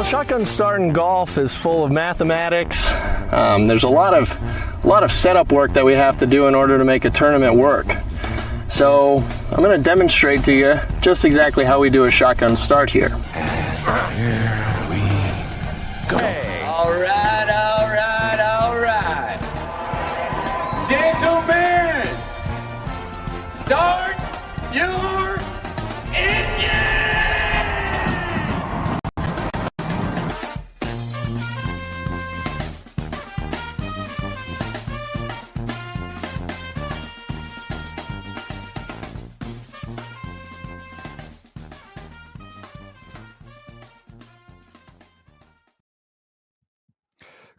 shotgun start in golf is full of mathematics. There's a lot of setup work that we have to do in order to make a tournament work. So I'm going to demonstrate to you just exactly how we do a shotgun start here. Here we go. Hey. All right. Gentlemen, start your engine!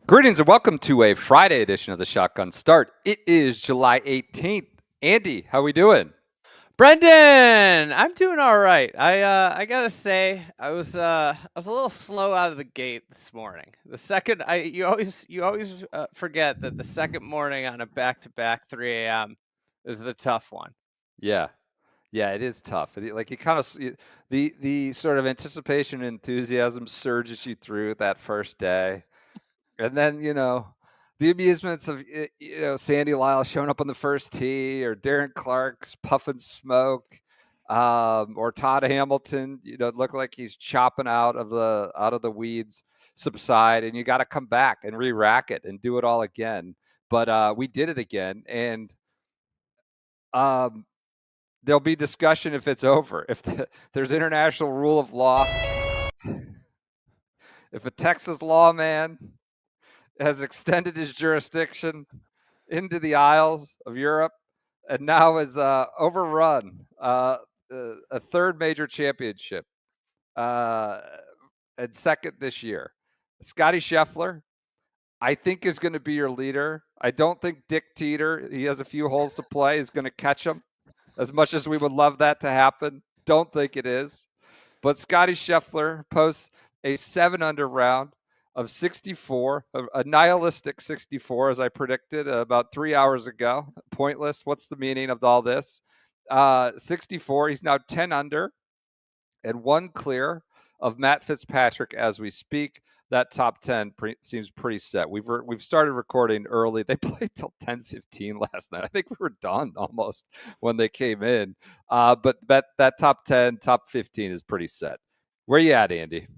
Greetings and welcome to a Friday edition of the Shotgun Start. It is July 18th. Andy, how we doing? Brendan, I'm doing all right. I gotta say, I was a little slow out of the gate this morning. The second, you always forget that the second morning on a back-to-back 3 a.m. is the tough one. Yeah, it is tough. Like you kind of the sort of anticipation and enthusiasm surges you through that first day. And then, the amusements of, Sandy Lyle showing up on the first tee, or Darren Clark's puffing smoke, or Todd Hamilton, look like he's chopping out of the weeds, subside, and you got to come back and re-rack it and do it all again. But we did it again, and there'll be discussion if it's over. If there's international rule of law, if a Texas lawman has extended his jurisdiction into the Isles of Europe and now is overrun a third major championship and second this year. Scottie Scheffler, I think, is going to be your leader. I don't think Dick Teeter, he has a few holes to play, is going to catch him as much as we would love that to happen. Don't think it is. But Scottie Scheffler posts a 7-under round of 64, a nihilistic 64, as I predicted about 3 hours ago. Pointless. What's the meaning of all this? 64. He's now 10 under and one clear of Matt Fitzpatrick as we speak. That top 10 seems pretty set. We've started recording early. They played till 10:15 last night. I think we were done almost when they came in. But that top 10, top 15 is pretty set. Where you at, Andy?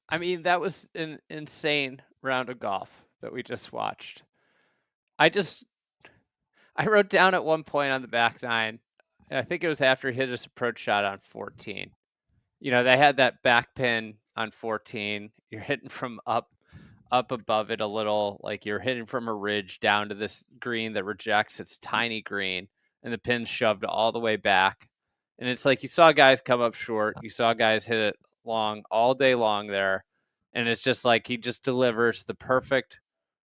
I mean, that was an insane round of golf that we just watched. I wrote down at one point on the back nine, I think it was after he hit his approach shot on 14. They had that back pin on 14. You're hitting from up above it a little, like you're hitting from a ridge down to this green that rejects. It's tiny green, and the pin's shoved all the way back. And it's like you saw guys come up short. You saw guys hit it long all day long there, and it's just like he just delivers the perfect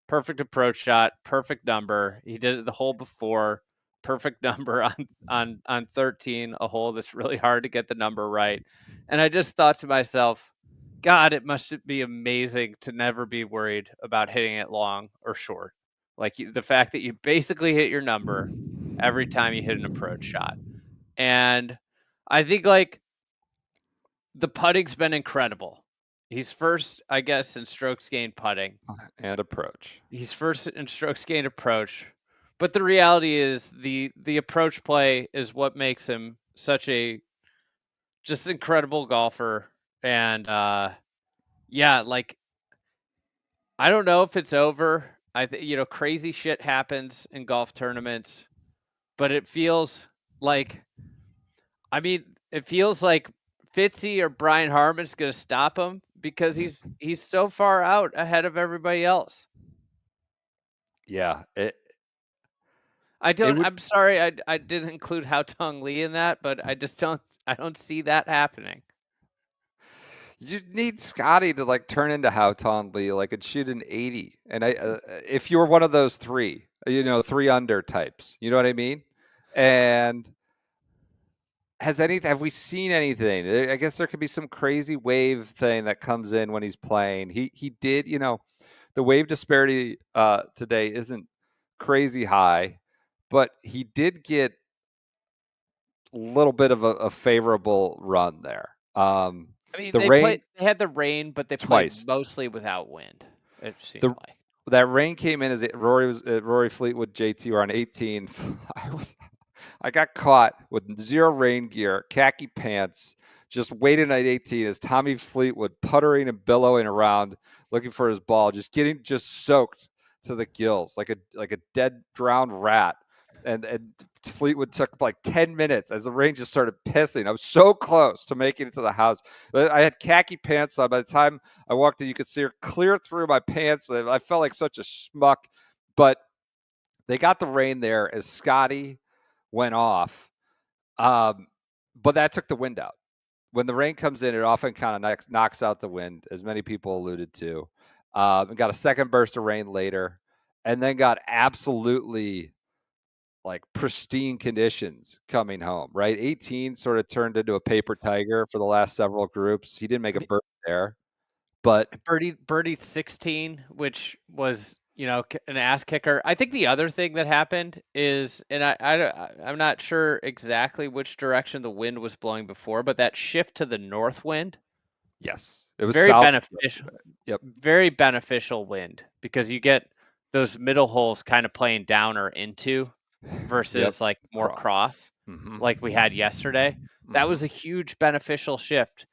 approach shot, perfect number. He did it the hole before, perfect number on 13, a hole that's really hard to get the number right. And I just thought to myself, God, it must be amazing to never be worried about hitting it long or short. Like the fact that you basically hit your number every time you hit an approach shot. And I think the putting's been incredible. He's first, I guess, in strokes gained putting. And approach. He's first in strokes gained approach. But the reality is the approach play is what makes him such a just incredible golfer. And I don't know if it's over. Crazy shit happens in golf tournaments, but it feels like Fitzy or Brian Harman's going to stop him because he's so far out ahead of everybody else. Yeah. I'm sorry I didn't include Hao Tong Lee in that, but I don't see that happening. You need Scottie to turn into Hao Tong Lee, and shoot an 80. And if you were one of those three, 3 under types, you know what I mean? And have we seen anything? I guess there could be some crazy wave thing that comes in when he's playing. He did, the wave disparity today isn't crazy high, but he did get a little bit of a favorable run there. I mean, The they rain had the rain, but they twice. played mostly without wind. It seemed The like. that rain came in as Rory Fleetwood, JT were on 18. I got caught with 0 rain gear, khaki pants, just waiting at 18 as Tommy Fleetwood puttering and billowing around looking for his ball, just soaked to the gills like a dead drowned rat. And Fleetwood took like 10 minutes as the rain just started pissing. I was so close to making it to the house. I had khaki pants on. By the time I walked in, you could see her clear through my pants. I felt like such a schmuck. But they got the rain there as Scottie went off. But that took the wind out. When the rain comes in, it often kind of knocks out the wind, as many people alluded to. And got a second burst of rain later, and then got absolutely like pristine conditions coming home, right? 18 sort of turned into a paper tiger for the last several groups. He didn't make a birdie there, but birdie 16, which was, an ass kicker. I think the other thing that happened is, and I'm not sure exactly which direction the wind was blowing before, but that shift to the north wind, yes, it was very south. beneficial. Yep. Very beneficial wind, because you get those middle holes kind of playing down or into versus like more cross, like we had yesterday. That was a huge beneficial shift,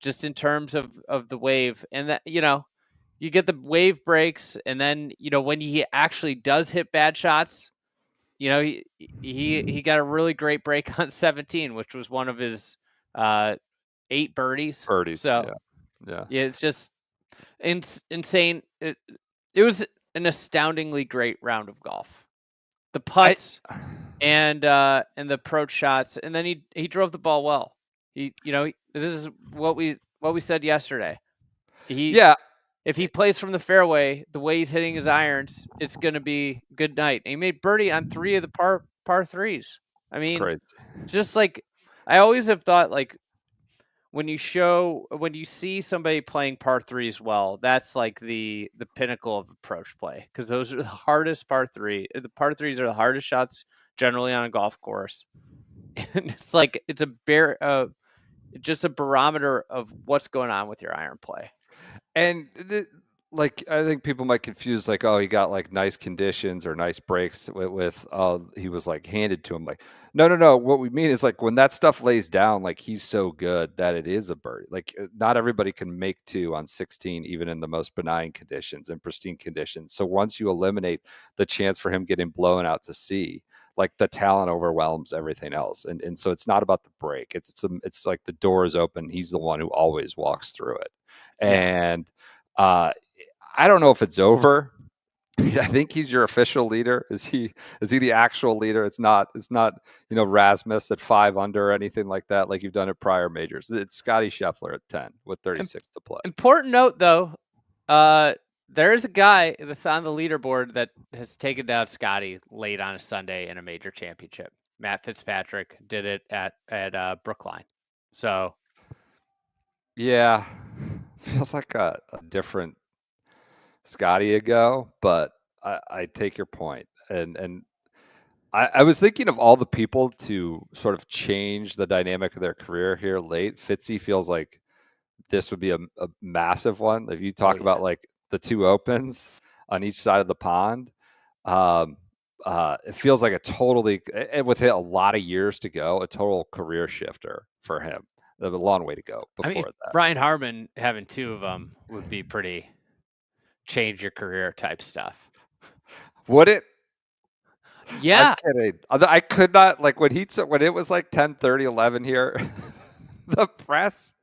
just in terms of the wave. And that, you get the wave breaks, and then, when he actually does hit bad shots, he got a really great break on 17, which was one of his 8 birdies. So yeah, it's just insane. It was an astoundingly great round of golf. The putts and the approach shots, and then he drove the ball well. This is what we said yesterday. If he plays from the fairway the way he's hitting his irons, it's going to be good night. And he made birdie on 3 of the par threes. I mean, just like I always have thought, like when you see somebody playing par threes well, that's like the pinnacle of approach play, because those are the hardest par three. The par threes are the hardest shots generally on a golf course, and it's like it's just a barometer of what's going on with your iron play. And like, I think people might confuse, like, oh, he got like nice conditions or nice breaks with he was like handed to him. Like, no. What we mean is, like, when that stuff lays down, like, he's so good that it is a birdie. Like, not everybody can make 2 on 16, even in the most benign conditions and pristine conditions. So once you eliminate the chance for him getting blown out to sea, like, the talent overwhelms everything else. And so it's not about the break. It's like the door is open. He's the one who always walks through it. And I don't know if it's over. I think he's your official leader. Is he the actual leader? It's not, Rasmus at 5 under or anything like that, like you've done at prior majors. It's Scottie Scheffler at 10 with 36 to play. Important note, though, there is a guy that's on the leaderboard that has taken down Scottie late on a Sunday in a major championship. Matt Fitzpatrick did it at Brookline. So yeah, feels like a different Scottie ago, but I take your point. And I was thinking of all the people to sort of change the dynamic of their career here late. Fitzy feels like this would be a massive one. If you talk about like the 2 opens on each side of the pond, it feels like a totally, with a lot of years to go, a total career shifter for him. There's a long way to go before that. Brian Harman having 2 of them would be pretty change your career type stuff. Would it? Yeah. I'm kidding. I could not, like, when it was like 10:30, 11 here, the press,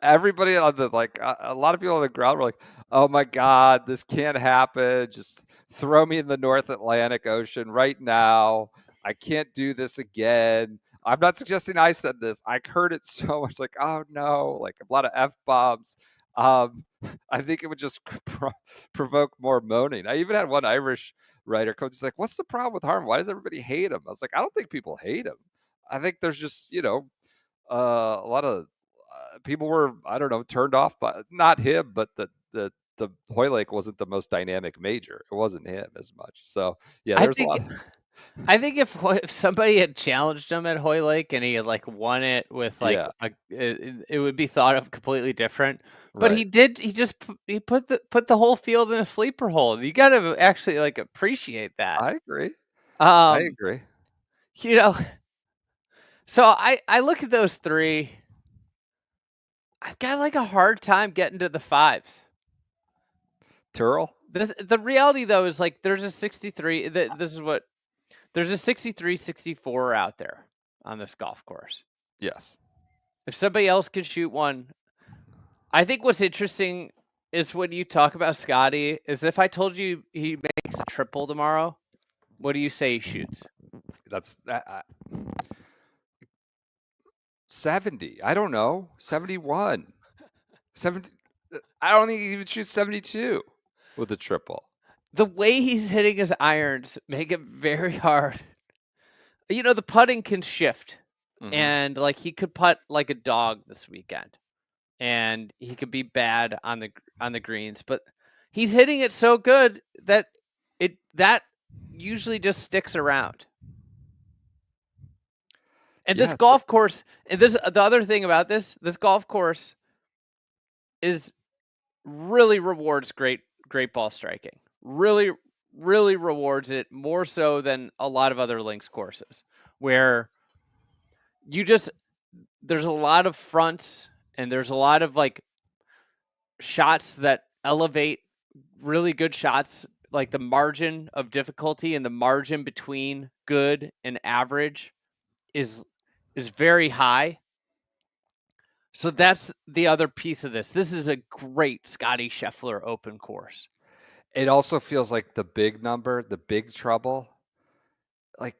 everybody on the, like, a lot of people on the ground were like, oh my God, this can't happen. Just throw me in the North Atlantic Ocean right now. I can't do this again. I'm not suggesting I said this. I heard it so much, like, oh no, like a lot of F-bombs. I think it would just provoke more moaning. I even had one Irish writer coach who's like, what's the problem with Harman? Why does everybody hate him? I was like, I don't think people hate him. I think there's just, a lot of people were, I don't know, turned off by, not him, but the Hoylake wasn't the most dynamic major. It wasn't him as much. So yeah, there's a lot. I think if somebody had challenged him at Hoylake and he had like won it with like Yeah. it would be thought of completely different. But he Right. did. He just he put the whole field in a sleeper hole. You got to actually like appreciate that. I agree. I Um, agree. you know, so I look at those three. I've got like a hard time getting to the fives. Tyrrell? The reality though is like there's a 63. This is what there's a 63, 64 out there on this golf course. Yes. If somebody else can shoot one, I think what's interesting is when you talk about Scottie, is if I told you he makes a triple tomorrow, what do you say he shoots? That's 70. I don't know. 71. 70. I don't think he even shoots 72 with a triple. The way he's hitting his irons make it very hard. You know, the putting can shift. Mhm. And like he could putt like a dog this weekend. And he could be bad on the greens, but he's hitting it so good that that usually just sticks around. And this Yeah, golf course, and this the other thing about this golf course is really rewards great ball striking. Really rewards it more so than a lot of other links courses where there's a lot of fronts and there's a lot of like shots that elevate really good shots, like the margin of difficulty and the margin between good and average is very high. So that's the other piece of this. This is a great Scottie Scheffler Open course. it also feels like the big number, the big trouble. Like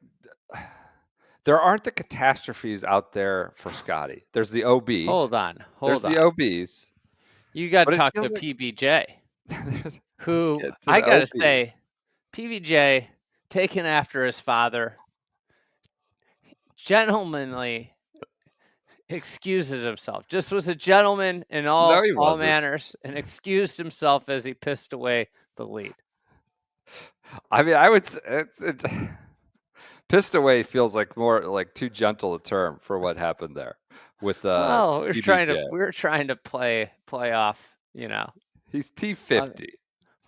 there aren't the catastrophes out there for Scottie. There's the OB. Hold on. There's the OBs. You got But to it talk to feels like PBJ, let's who get to I the got to OBs. say, PBJ, taken after his father, gentlemanly excuses himself. Just was a gentleman in No, all he wasn't. manners and excused himself as he pissed away the lead. I mean, I would say pissed away feels like more like too gentle a term for what happened there with Well, PBJ. we're trying to play off, He's T50.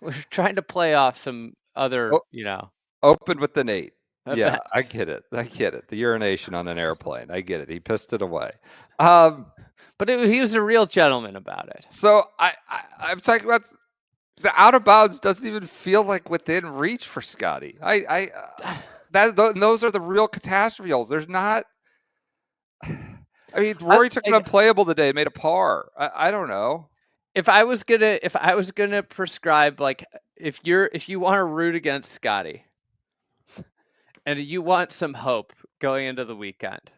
we're trying to play off some other, Oh, opened with an 8. Yeah, I events. get it. I get it. The urination on an airplane. I get it. He pissed it away. But he was a real gentleman about it. So I'm talking about the out of bounds doesn't even feel like within reach for Scottie. Those are the real catastrophe holes. There's not. I mean, Rory took an unplayable today, made a par. I don't know. If I was gonna prescribe, like, if you want to root against Scottie and you want some hope going into the weekend,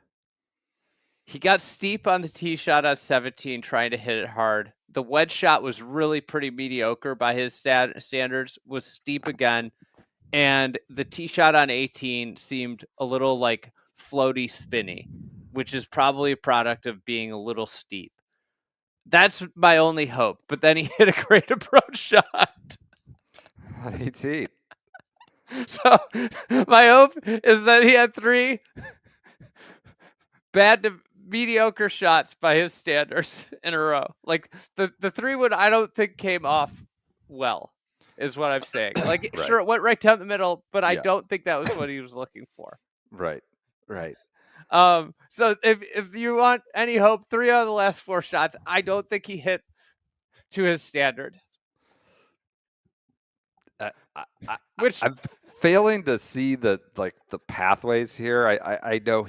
he got steep on the tee shot on 17, trying to hit it hard. The wedge shot was really pretty mediocre by his standards, was steep again. And the tee shot on 18 seemed a little like floaty spinny, which is probably a product of being a little steep. That's my only hope. But then he hit a great approach shot. On 18. So my hope is that he had 3 bad to mediocre shots by his standards in a row. Like the 3 would, I don't think, came off well, is what I'm saying. Like, Right. Sure, it went right down the middle, but I Yeah. don't think that was what he was looking for. Right. So if you want any hope, 3 out of the last 4 shots, I don't think he hit to his standard. Which I'm failing to see the pathways here. I know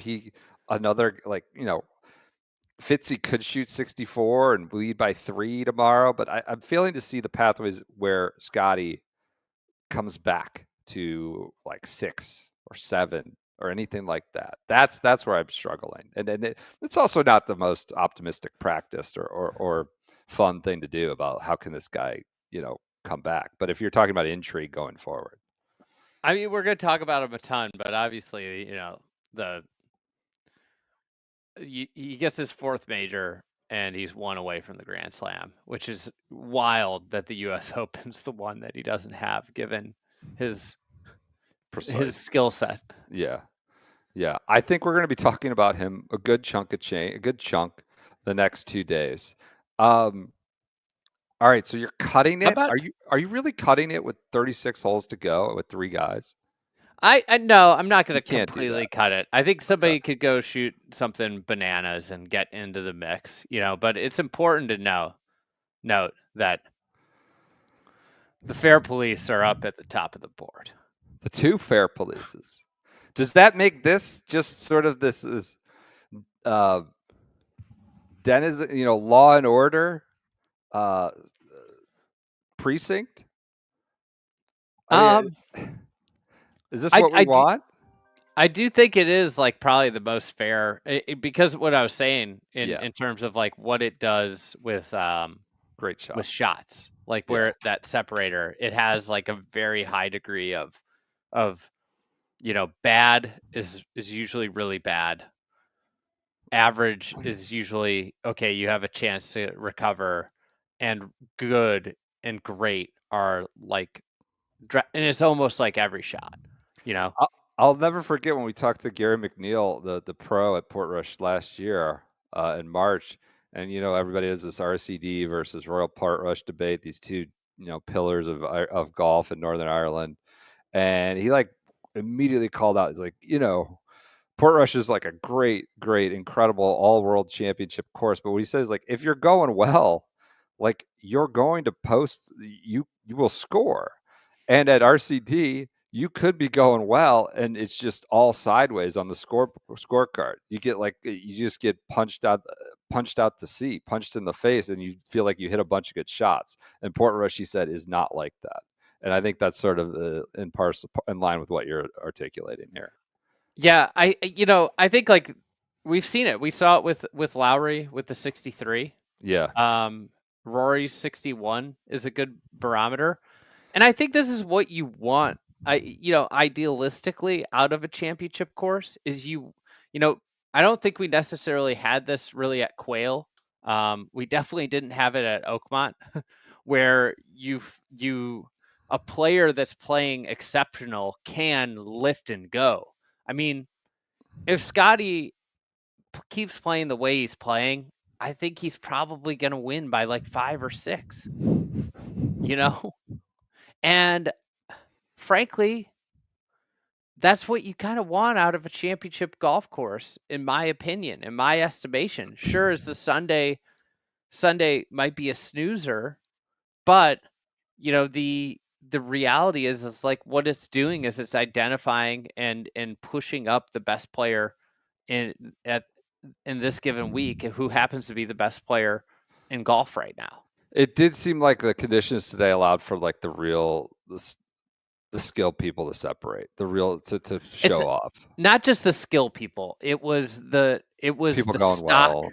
Fitzy could shoot 64 and lead by 3 tomorrow, but I'm failing to see the pathways where Scottie comes back to like 6 or 7 or anything like that. That's where I'm struggling, and it's also not the most optimistic practice or fun thing to do about how can this guy come back. But if you're talking about intrigue going forward, I mean, we're going to talk about him a ton, but obviously, he gets his 4th major and he's 1 away from the Grand Slam, which is wild that the U.S. Open's the one that he doesn't have, given his his skill set. Yeah. I think we're going to be talking about him a good chunk the next 2 days. All right, so you're cutting How it. about Are you really cutting it with 36 holes to go with 3 guys? I no, I'm not going to can't do completely that. cut it. I think somebody could go shoot something bananas and get into the mix, but it's important to note that the fair police are up at the top of the board. The 2 fair polices. Does that make this just sort of this is denizen, law and order precinct? I mean, is this what we want? I do think it is like probably the most fair because what I was saying in terms of like what it does with Great shot. with shots, like where that separator, it has like a very high degree of bad is usually really bad. Average is usually okay, you have a chance to recover, and good and great are like, and it's almost like every shot, I'll never forget when we talked to Gary McNeil, the pro at Portrush last year in March, and everybody has this RCD versus Royal Portrush debate. These two pillars of golf in Northern Ireland, and he like immediately called out. He's like, Portrush is like a great, incredible all-world championship course, but what he says is like if you're going well, like you're going to post, you will score, and at RCD. You could be going well, and it's just all sideways on the scorecard. You just get punched out to sea, punched in the face, and you feel like you hit a bunch of good shots. And Portrush, he said, is not like that. And I think that's sort of in line with what you're articulating here. Yeah, I think like we've seen it. We saw it with Lowry with the 63. Yeah. Rory's 61 is a good barometer, and I think this is what you want. Idealistically out of a championship course is I don't think we necessarily had this really at Quail. We definitely didn't have it at Oakmont, where a player that's playing exceptional can lift and go. I mean, if Scottie keeps playing the way he's playing, I think he's probably going to win by like 5 or 6, and frankly, that's what you kind of want out of a championship golf course, in my opinion, in my estimation. Sure, as the Sunday might be a snoozer, but the reality is like what it's doing is it's identifying and pushing up the best player in this given week, who happens to be the best player in golf right now. It did seem like the conditions today allowed for like the skill people to separate, the real to show off. Not just the skill people. It was people the going stock, well.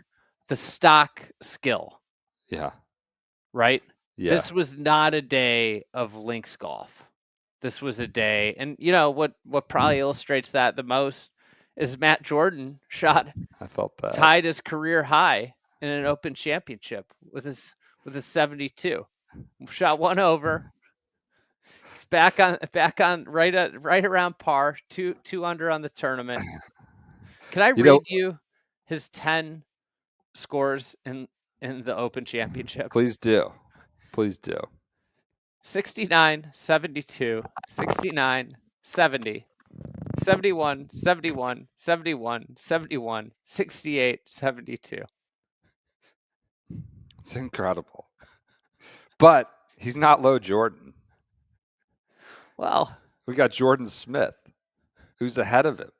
the stock skill. Yeah. Right? Yeah. This was not a day of links golf. This was a day, and what probably illustrates that the most is Matt Jordan I felt bad. tied his career high in an Open Championship with his 72. Shot one over. He's back on right around par, two under on the tournament. Can I read you his 10 scores in the Open Championship? Please do. 69, 72, 69, 70, 71, 71, 71, 71, 68, 72. It's incredible. But he's not low Jordan. Well, we got Jordan Smith, who's ahead of him.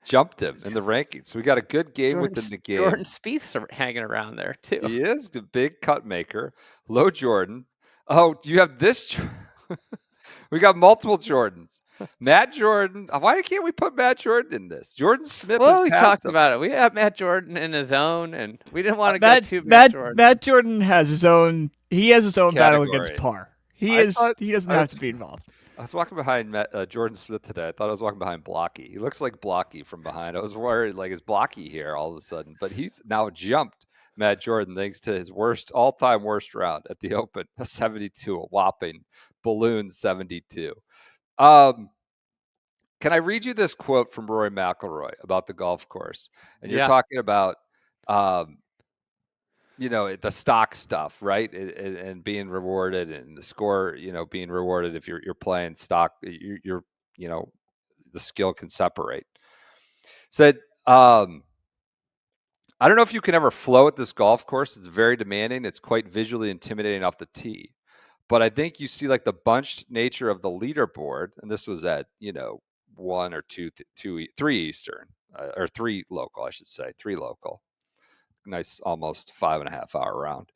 Jumped him in the rankings. We got a good game within the game. Jordan Spieth's hanging around there, too. He is the big cut maker. Low Jordan. Oh, you have this. We got multiple Jordans. Matt Jordan. Why can't we put Matt Jordan in this? Jordan Smith. Well, we talked about it. We have Matt Jordan in his own, and we didn't want to go too Matt Jordan. Matt Jordan has his own. He has his own battle Category. against par. He doesn't have to be involved. I was walking behind Jordan Smith today. I thought I was walking behind Blocky. He looks like Blocky from behind. I was worried, like, is Blocky here all of a sudden? But he's now jumped Matt Jordan thanks to his all-time worst round at the Open, a 72, a whopping balloon 72. Can I read you this quote from Rory McIlroy about the golf course? And you're Yeah. talking about, the stock stuff, right? And being rewarded, and the score, being rewarded if you're playing stock. You're the skill can separate. Said, I don't know if you can ever flow at this golf course. It's very demanding. It's quite visually intimidating off the tee. But I think you see like the bunched nature of the leaderboard, and this was at 1 or 2, 3 Eastern, or 3 local, I should say, 3 local. Nice, almost 5.5 hour round.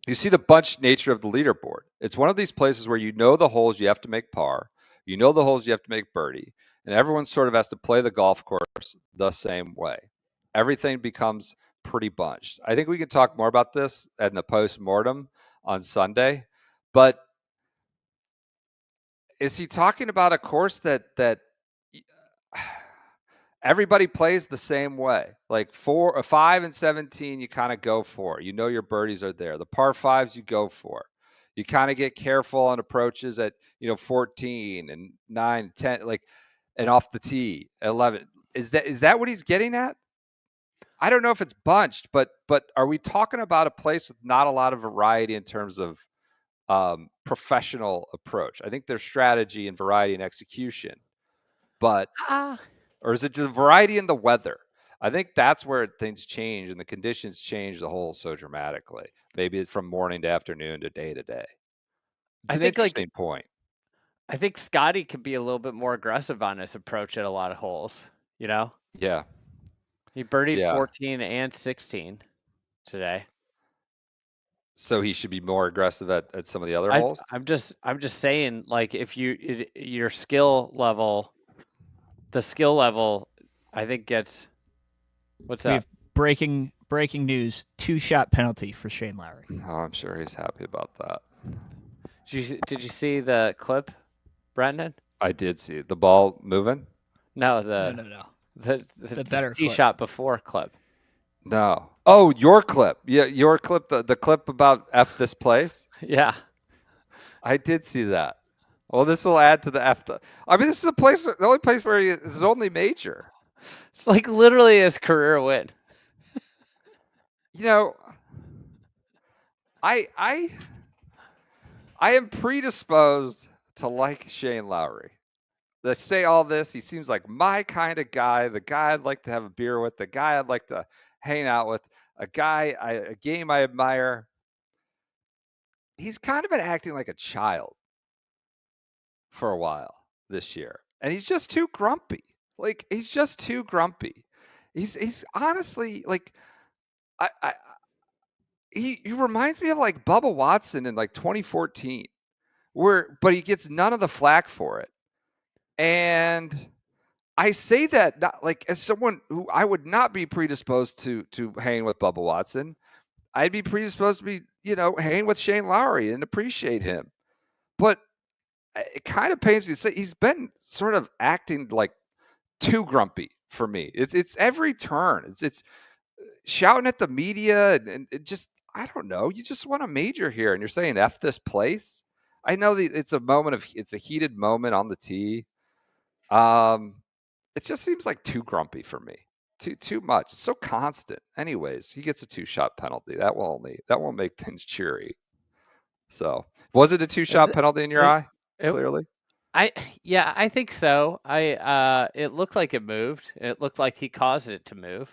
You see the bunched nature of the leaderboard. It's one of these places where the holes you have to make par, the holes you have to make birdie, and everyone sort of has to play the golf course the same way. Everything becomes pretty bunched. I think we can talk more about this in the post-mortem on Sunday, but is he talking about a course that everybody plays the same way? Like 5 and 17, you kind of go for. Your birdies are there. The par 5s you go for. You kind of get careful on approaches at 14 and 9, 10, and off the tee at 11. Is that what he's getting at? I don't know if it's bunched, but are we talking about a place with not a lot of variety in terms of professional approach? I think there's strategy and variety and execution, but or is it just variety in the weather? I think that's where things change and the conditions change the hole so dramatically. Maybe it's from morning to afternoon to day. It's an interesting point. I think Scottie could be a little bit more aggressive on his approach at a lot of holes. Yeah. He birdied 14 and 16 today. So he should be more aggressive at some of the other holes. I'm just saying, like, if your skill level, the skill level, I think gets. What's up? Breaking news: 2-shot penalty for Shane Lowry. Oh, I'm sure he's happy about that. Did you see the clip, Brendan? I did see it. The ball moving. No, No. The better tee clip. shot before clip. No. Oh, your clip. Yeah, your clip. The clip about F this place. Yeah. I did see that. Well, this will add to the F. I mean, this is the only place where his only major. It's like literally his career win. I am predisposed to like Shane Lowry. Let's say all this. He seems like my kind of guy, the guy I'd like to have a beer with, the guy I'd like to hang out with, a game I admire. He's kind of been acting like a child for a while this year. And he's just too grumpy. He's honestly like, he reminds me of like Bubba Watson in like 2014, but he gets none of the flack for it. And I say that not like as someone who I would not be predisposed to hang with Bubba Watson. I'd be predisposed to be, hang with Shane Lowry and appreciate him. But it kind of pains me to say he's been sort of acting like too grumpy for me. It's every turn. It's shouting at the media and it just, I don't know. You just want a major here and you're saying F this place. I know it's a heated moment on the tee. It just seems like too grumpy for me. Too much. It's so constant. Anyways, he gets a 2-shot penalty. That won't make things cheery. So, was it a 2-shot penalty in your eye? Clearly. I think so. It looked like it moved. It looked like he caused it to move.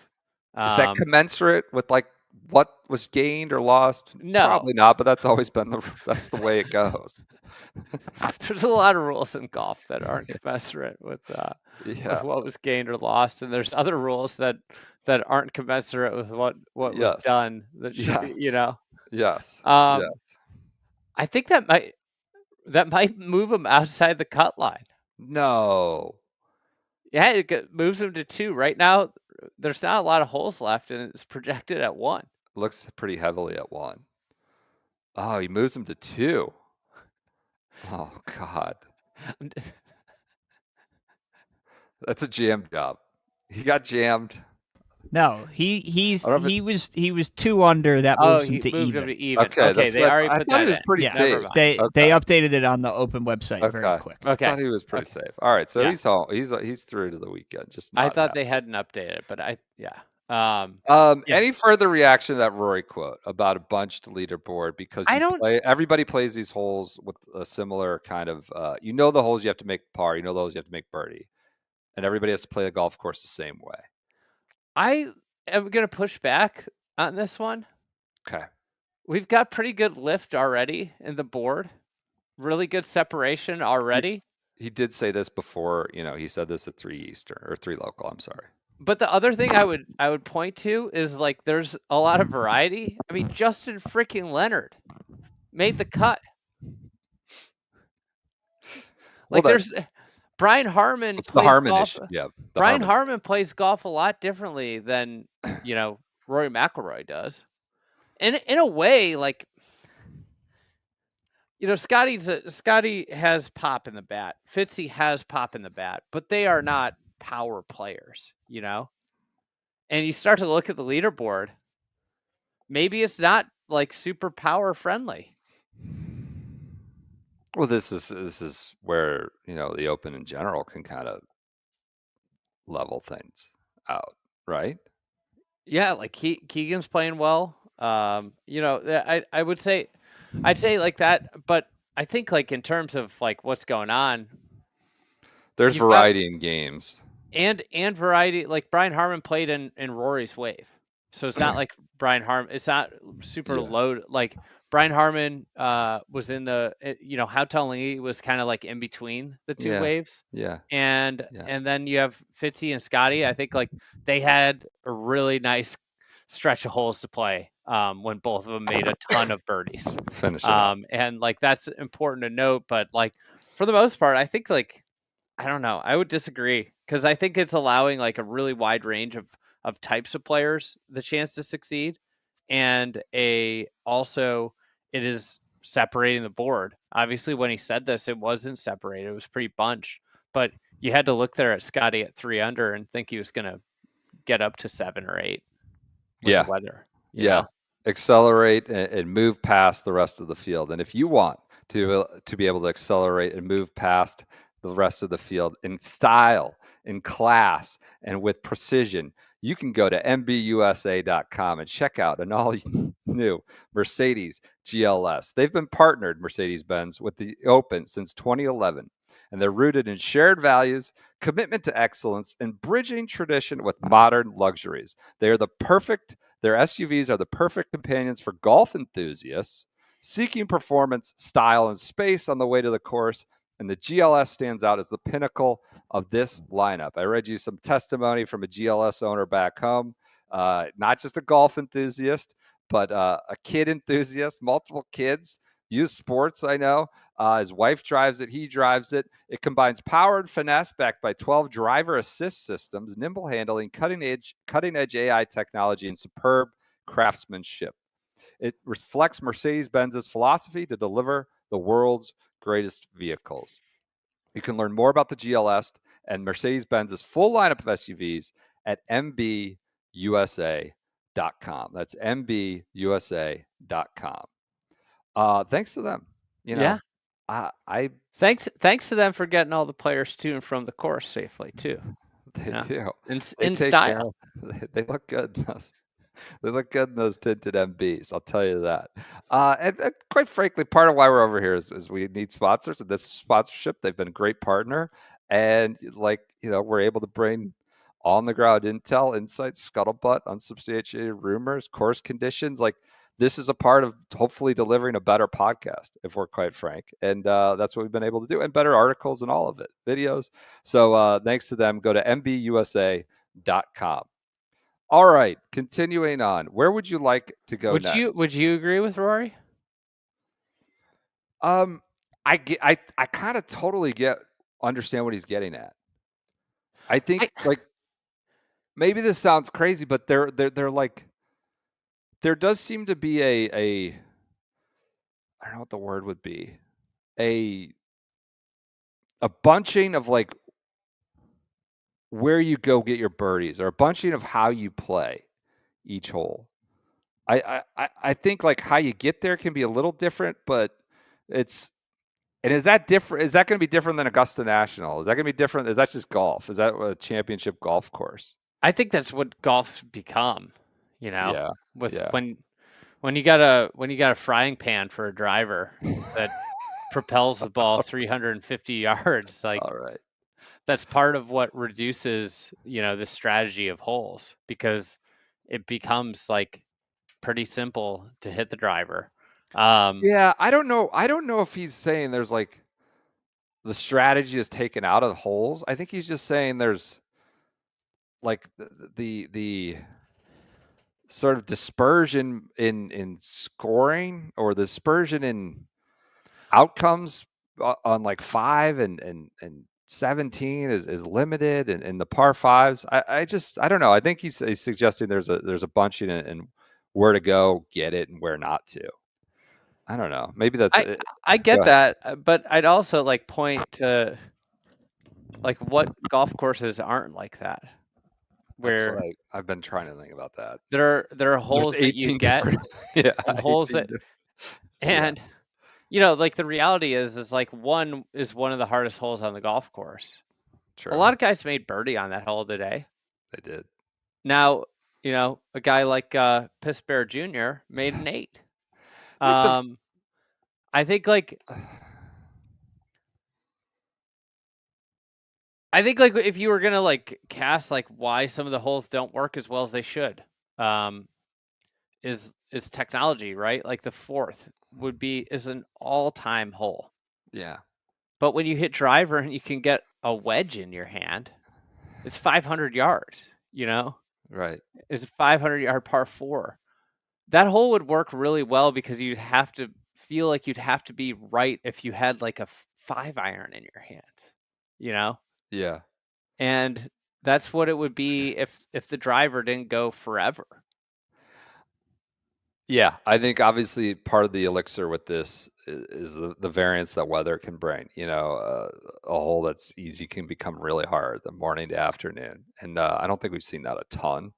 Is that commensurate with like what was gained or lost? No, probably not. But that's always been that's the way it goes. There's a lot of rules in golf that aren't commensurate with what was gained or lost, and there's other rules that aren't commensurate with what was done. That Yes. I think that might move him outside the cut line. No. Yeah, it moves him to 2 right now. There's not a lot of holes left, and it's projected at 1. Looks pretty heavily at 1. Oh, he moves him to 2. Oh, God. That's a jam job. He got jammed. No, I don't know if he was 2 under. That Oh, moves him he to moved even. him to even. Okay, Okay, that's they what already I put thought that he was in. pretty Yeah. safe. Never mind. They Okay. updated it on the Open website very quick. I Okay. thought he was pretty safe. All right, so Yeah. he's home. He's through to the weekend. Just I not thought they happy. hadn't updated, but yeah. Yeah. Any further reaction to that Rory quote about a bunched leaderboard because I don't. everybody plays these holes with a similar kind of the holes you have to make par, the holes you have to make birdie, and everybody has to play the golf course the same way. I am gonna push back on this one. Okay. We've got pretty good lift already in the board. Really good separation already. He did say this before, he said this at 3 Eastern or 3 local, I'm sorry. But the other thing I would point to is like there's a lot of variety. I mean, Justin freaking Leonard made the cut. Like there's Brian Harman It's the plays Harman golf. issue. Yeah. Brian Harman plays golf a lot differently than Rory McIlroy does. And in a way, like Scottie has pop in the bat. Fitzy has pop in the bat, but they are not power players, And you start to look at the leaderboard, maybe it's not like super power friendly. Well, this is where, the Open in general can kind of level things out, right? Yeah, like Keegan's playing well. I would say I'd say like that, but I think like in terms of like what's going on, there's variety in games. And variety, like Brian Harman played in Rory's wave. So it's not like Brian Harman, it's not super low. Like Brian Harman was in the, How Telling Lee was kind of like in between the two waves. Yeah. And then you have Fitzy and Scottie. I think like they had a really nice stretch of holes to play when both of them made a ton of birdies. And like that's important to note. But like for the most part, I think like, I don't know. I would disagree because I think it's allowing like a really wide range of types of players the chance to succeed, and also it is separating the board. Obviously, when he said this, it wasn't separated; it was pretty bunched. But you had to look there at Scottie at 3 under and think he was going to get up to 7 or 8. With the weather. You know? Accelerate and move past the rest of the field, and if you want to be able to accelerate and move past the rest of the field in style, in class, and with precision, you can go to mbusa.com and check out an all new Mercedes GLS. They've been partnered, Mercedes-Benz, with the Open since 2011, and they're rooted in shared values, commitment to excellence, and bridging tradition with modern luxuries. Their SUVs are the perfect companions for golf enthusiasts seeking performance, style, and space on the way to the course. And the GLS stands out as the pinnacle of this lineup. I read you some testimony from a GLS owner back home, not just a golf enthusiast, but a kid enthusiast, multiple kids, youth sports, I know. His wife drives it. He drives it. It combines power and finesse backed by 12 driver assist systems, nimble handling, cutting edge AI technology, and superb craftsmanship. It reflects Mercedes-Benz's philosophy to deliver the world's greatest vehicles. You can learn more about the GLS and Mercedes-Benz's full lineup of SUVs at mbusa.com. That's mbusa.com. Thanks to them. I thanks to them for getting all the players to and from the course safely too. They do. In style. They look good. They look good in those tinted MBs. I'll tell you that. And quite frankly, part of why we're over here is we need sponsors. And this sponsorship, they've been a great partner. And we're able to bring on the ground intel, insights, scuttlebutt, unsubstantiated rumors, course conditions. Like this is a part of hopefully delivering a better podcast, if we're quite frank. And that's what we've been able to do, and better articles and all of it, videos. So thanks to them. Go to mbusa.com. All right, continuing on. Where would you like to go next? Would you agree with Rory? I kind of totally understand what he's getting at. I think like maybe this sounds crazy, but they're like there does seem to be a I don't know what the word would be. A bunching of like where you go get your birdies or a bunching of how you play each hole. I think like how you get there can be a little different, but is that different? Is that going to be different than Augusta National? Is that going to be different? Is that just golf? Is that a championship golf course? I think that's what golf's become, you know, Yeah. with Yeah. when you got a frying pan for a driver that propels the ball 350 yards, like All right. that's part of what reduces, the strategy of holes, because it becomes like pretty simple to hit the driver. Yeah, I don't know. I don't know if he's saying there's like the strategy is taken out of the holes. I think he's just saying there's like the sort of dispersion in scoring or the dispersion in outcomes on like 5 and 17 is limited, and the par fives. I don't know. I think he's suggesting there's a bunching and where to go get it and where not to. I don't know. Maybe that's it. I Go get ahead. that, but I'd also like point to like what golf courses aren't like that, That's what where I've been trying to think about that. there are There's holes that you 18 get different yeah, and holes 18 that yeah, and like the reality is like one is one of the hardest holes on the golf course. true. A lot of guys made birdie on that hole today. They did. Now, a guy like Piss Bear Jr. made an 8. Like the I think like if you were gonna like cast like why some of the holes don't work as well as they should, is technology, right? Like the fourth is an all-time hole. yeah. But when you hit driver and you can get a wedge in your hand, it's 500 yards, Right. It's a 500-yard par 4. That hole would work really well because you'd have to feel like you'd have to be right if you had like a 5-iron in your hands, Yeah. And that's what it would be if the driver didn't go forever. Yeah, I think obviously part of the elixir with this is the variance that weather can bring. A hole that's easy can become really hard the morning to afternoon, and I don't think we've seen that a ton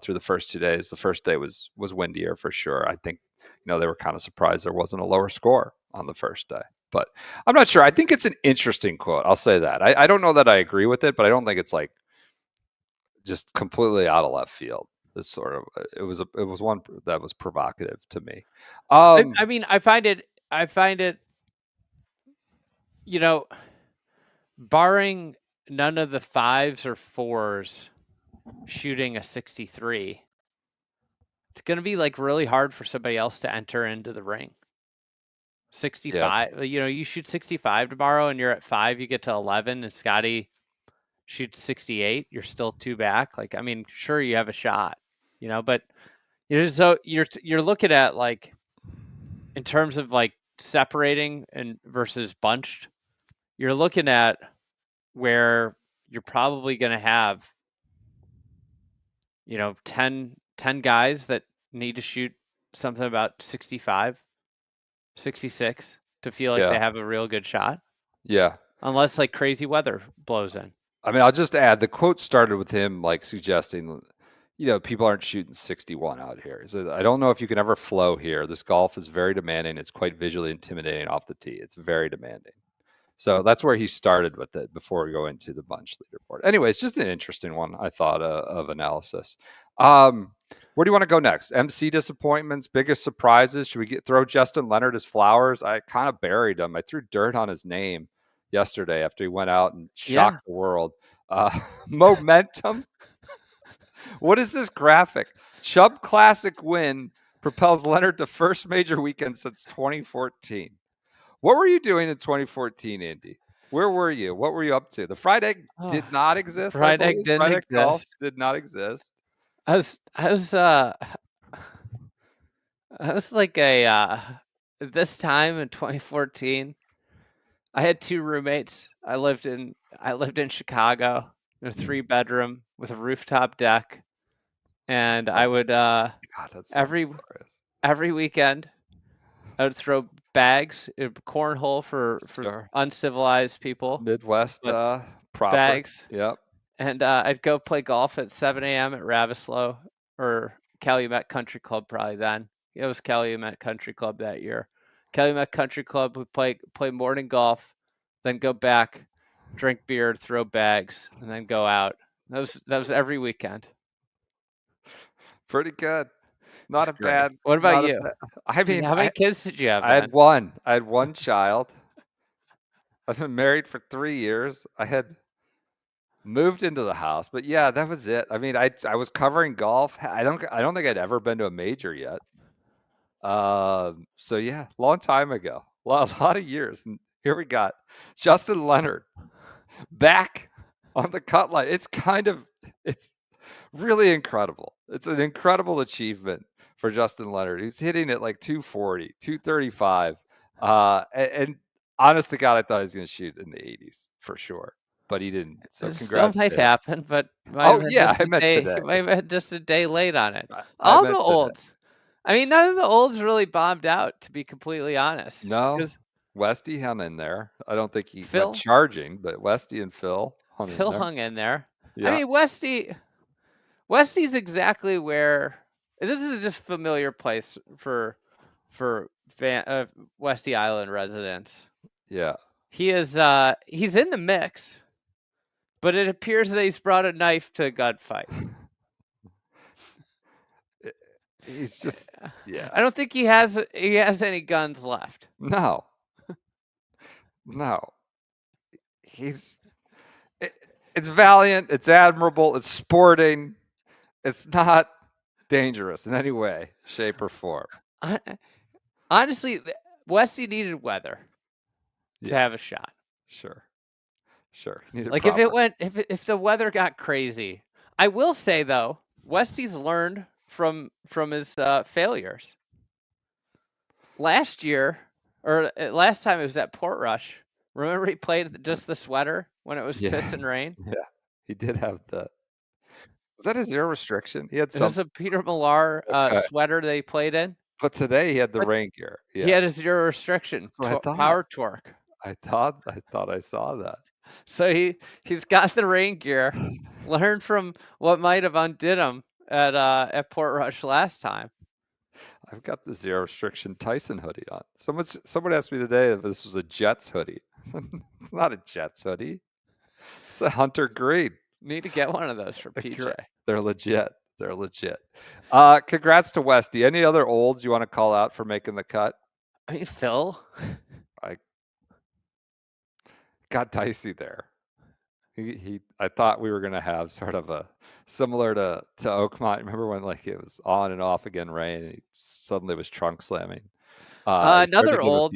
through the first 2 days. The first day was windier for sure. I think they were kind of surprised there wasn't a lower score on the first day, but I'm not sure. I think it's an interesting quote. I'll say that. I don't know that I agree with it, but I don't think it's like just completely out of left field. This sort of it was one that was provocative to me. I mean, I find it, barring none of the 5s or 4s shooting a 63, it's going to be like really hard for somebody else to enter into the ring. 65, you shoot 65 tomorrow and you're at 5, you get to 11 and Scottie shoots 68, you're still 2 back. Like, I mean, sure, you have a shot, but so you're looking at like in terms of like separating and versus bunched, you're looking at where you're probably going to have 10 guys that need to shoot something about 65, 66 to feel like they have a real good shot. Yeah. Unless like crazy weather blows in. I mean, I'll just add the quote started with him like suggesting, people aren't shooting 61 out here. So I don't know if you can ever flow here. This golf is very demanding. It's quite visually intimidating off the tee. It's very demanding. So that's where he started with it before we go into the bunch leaderboard. Anyway, it's just an interesting one, I thought, of analysis. Where do you want to go next? MC disappointments, biggest surprises. Should we throw Justin Leonard his flowers? I kind of buried him. I threw dirt on his name yesterday after he went out and shocked the world. Momentum. What is this graphic? Chubb Classic win propels Leonard to first major weekend since 2014. What were you doing in 2014, Andy? Where were you? What were you up to? The fried egg did not exist. Fried egg didn't fried egg exist. golf did not exist. I was like this time in 2014, I had 2 roommates. I lived in Chicago in a 3-bedroom with a rooftop deck. And I would every weekend I would throw bags, cornhole for Sure. uncivilized people. Midwest proper. Bags. Yep. and I'd go play golf at 7 a.m. at Ravislow or Calumet Country Club. Probably then it was Calumet Country Club that year. Calumet Country Club would play morning golf, then go back, drink beer, throw bags, and then go out. That was every weekend. Pretty good. Not a great. bad. What about not a you? bad- I mean, How many kids did you have? I had then? one. I had one child. I've been married for 3 years. I had moved into the house, but yeah, that was it. I mean, I was covering golf. I don't think I'd ever been to a major yet. So yeah, long time ago, a lot of years, and here we got Justin Leonard back on the cut line. It's really incredible. It's an incredible achievement for Justin Leonard. He's hitting it like 240, 235. And honest to God, I thought he was going to shoot in the 80s for sure, but he didn't. So It congrats. still might to him. happen, but Oh, yeah, I meant day, today. might have been just a day late on it. I All meant the today. olds. I mean, none of the olds really bombed out, to be completely honest. No, because Westy hung in there. I don't think he Phil? went charging, but Westy and Phil hung Phil in there. hung in there. Yeah. I mean, Westy's exactly where this is just a familiar place for Westy Island residents. Yeah. He is he's in the mix, but it appears that he's brought a knife to a gunfight. He's just, yeah. I don't think he has any guns left. No. It's valiant. It's admirable. It's sporting. It's not dangerous in any way, shape, or form. Honestly, Westy needed weather to have a shot. Sure. Needed Like proper. if the weather got crazy. I will say though, Westy's learned from his failures. Last year, or last time it was at Portrush. Remember he played just the sweater when it was piss and rain? Yeah. He did have the. Was that a zero restriction? He had It some. was a Peter Millar sweater that he played in. But today he had the rain gear. Yeah. He had a zero restriction what I thought. power torque. I thought I saw that. So he's got the rain gear. Learned from what might have undid him at Portrush last time. I've got the zero restriction Tyson hoodie on. Someone asked me today if this was a Jets hoodie. It's not a Jets hoodie. It's a Hunter Green. Need to get one of those for PJ. They're legit. Congrats to Westy. Any other olds you want to call out for making the cut? I mean, Phil. I got dicey there. I thought we were going to have sort of a similar to Oakmont. Remember when like it was on and off again rain and he suddenly was trunk slamming. Another old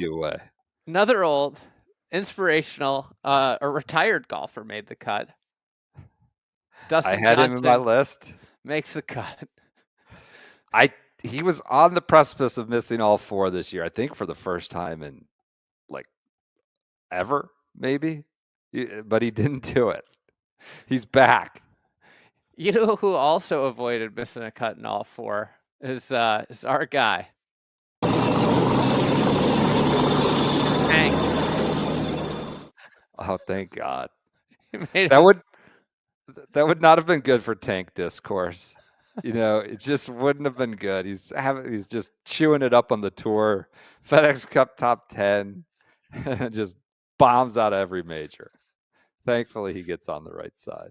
inspirational a retired golfer made the cut. Dustin I had Johnson him in my list. makes the cut. He was on the precipice of missing all 4 this year, I think for the first time in like ever, maybe. But he didn't do it. He's back. You know who also avoided missing a cut in all 4 is our guy. Tank. Oh, thank God. That would not have been good for Tank discourse. It just wouldn't have been good. He's just chewing it up on the tour, FedEx Cup top 10, and just bombs out every major. Thankfully, he gets on the right side.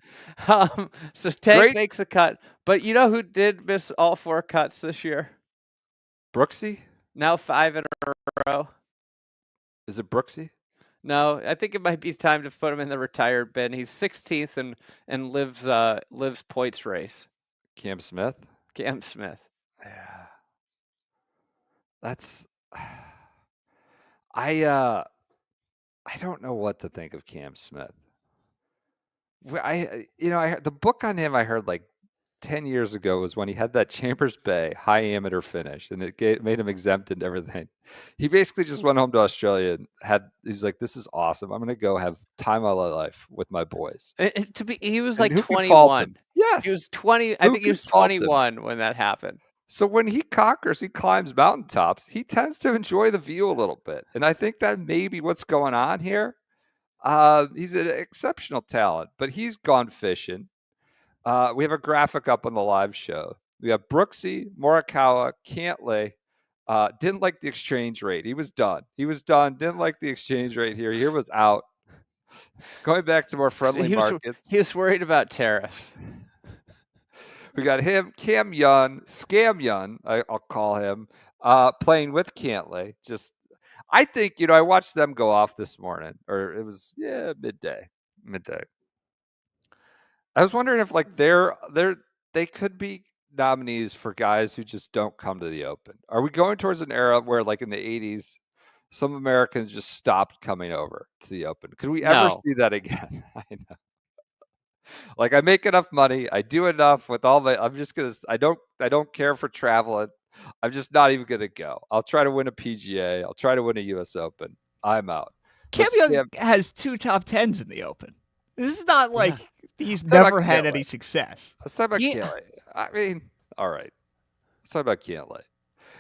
So Tank makes a cut, but you know who did miss all 4 cuts this year? Brooksy? Now 5 in a row. Is it Brooksy? No, I think it might be time to put him in the retired bin. He's 16th and lives points race. Cam Smith? Cam Smith. Yeah. That's I don't know what to think of Cam Smith. I heard the book on him I heard like 10 years ago was when he had that Chambers Bay high amateur finish and it made him exempt and everything. He basically just went home to Australia and he was like, this is awesome. I'm going to go have time of my life with my boys. He was And like who can fault 21. him? Yes. He was 20. I think he was 21 when that happened. So when he climbs mountaintops, he tends to enjoy the view a little bit. And I think that may be what's going on here. He's an exceptional talent, but he's gone fishing. We have a graphic up on the live show. We have Brooksy, Morikawa, Cantlay. Didn't like the exchange rate. He was done. Didn't like the exchange rate here. Here was out. Going back to more friendly markets. He was worried about tariffs. We got him, Cam Yun, Scam Yun, I'll call him, playing with Cantlay. I think, I watched them go off this morning, or it was, midday. I was wondering if they could be nominees for guys who just don't come to the Open. Are we going towards an era where, like in the 80s, some Americans just stopped coming over to the Open? Could we ever see that again? I know. Like, I make enough money, I do enough with all the. I'm just gonna. I don't care for traveling. I'm just not even gonna go. I'll try to win a PGA. I'll try to win a U.S. Open. I'm out. Cam Young has 2 top 10s in the Open. This is not like he's never had any success. Let's talk about Cantlay. I mean, all right. Let's talk about Cantlay.